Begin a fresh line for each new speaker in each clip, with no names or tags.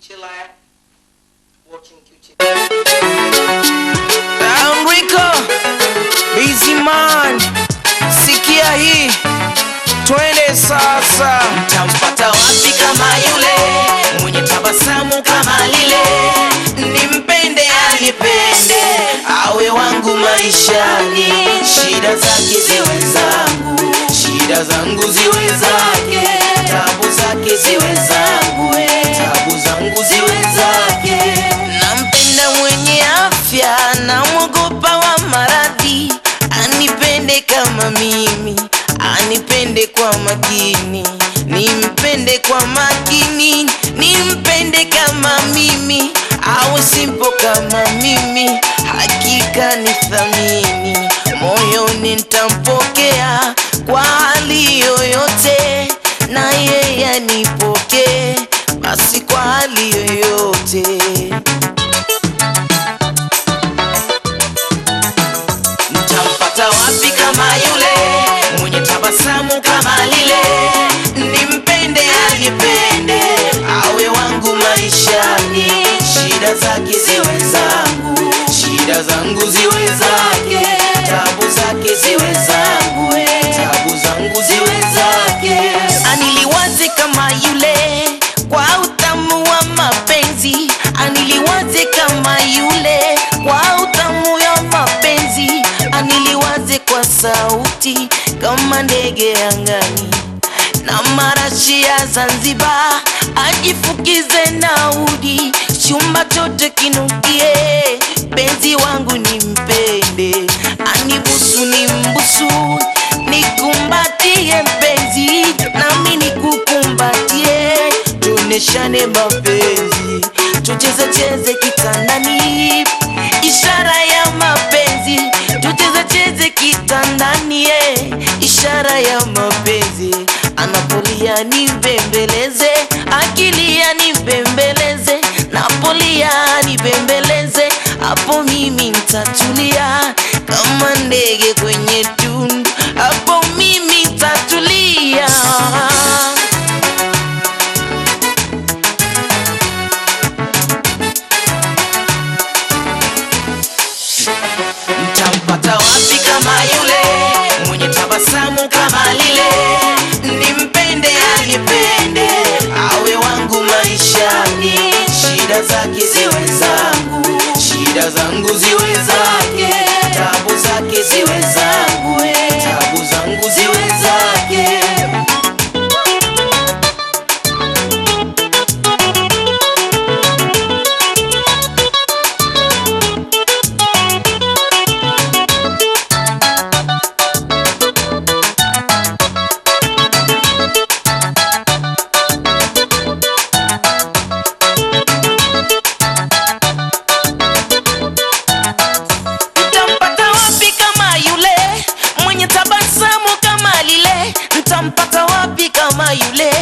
chillax, watching QT.
Enrico, busy man, sikia hii, twende sasa.
Nitampata wapi kama yule mwenye tabasamu kama lile, nimpende anipende, awe wangu maishani, shida zake ziwe zangu, shida zangu ziwe zake, tabu zake ziwe zangu, tabu zangu ziwe zake.
Nampenda mwenye afya na mwogopa wa maradhi, anipende kama mimi, anipende kwa makini, nimpende kwa makini, nimpende kama mimi, awe simple kama mimi, hakika ni thamini, moyoni nitampokea kwa hali yoyote, na yeye anipokee basi kwa hali yoyote.
Nitampata wapi kama yule mwenye tabasamu kama lile, nimpende anipende, awe wangu maishani, shida zake ziwe zangu, shida zangu ziwe zake, tabu zake ziwe zangu, tabu zangu ziwe zake.
Aniliwaze kama yule kwa utamu wa mapenzi, aniliwaze kama yule kwa utamu wa mapenzi, aniliwaze kwa sauti kama ndege angani na marashi ya Zanzibar, ajifukize na udi, chumba chote kinukie, penzi wangu nimpende, anibusu nimbusu, nikumbatie mpenzi, nami nikukumbatie, tuneshane mapenzi, tucheze kitandani, ishara ya mapenzi, tucheze kitandani, ishara ya mapenzi, anapolia nibembeleze, akilia nibembeleze, napolia nibembeleze, hapo mimi nitatulia kama ndege kwenye tundu, hapo mimi nitatulia.
Nitampata wapi kama yule mwenye tabasamu kama lile, nimpende anipende, awe wangu maishani, shida zake ziwe zangu, shida zangu ziwe zake, tabu zake ziwe zangu, tabu zangu ziwe zake.
Nitampata wapi kama yule mwenye tabasamu kama lile, nitampata wapi kama yule.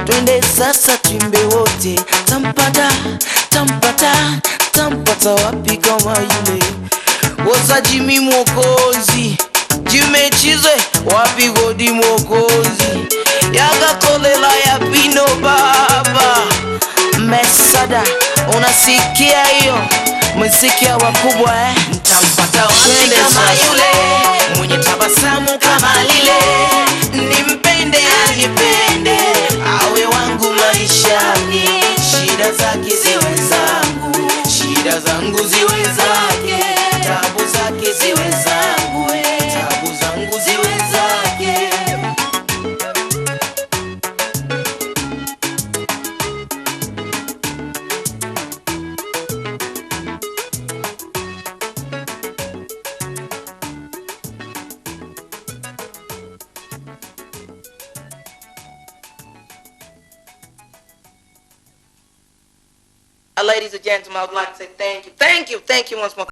Twende sasa tuimbe wote, tampata wapi kama yule. Woza Jimmy Mwokozi, Jimmy Chize wapi Godi Mwokozi, Yaga Kolela ya Pino Baba Mesada, unasikia hiyo muziki ya wakubwa
Nitampata wapi kama yule mwenye tabasamu kama lile, nimpende anipende, awe wangu maishani, shida zake ziwe zangu, shida zangu ziwe zake, tabu zake ziwe zangu, tabu zangu ziwe zake.
Ladies and gentlemen, I would like to say thank you once more.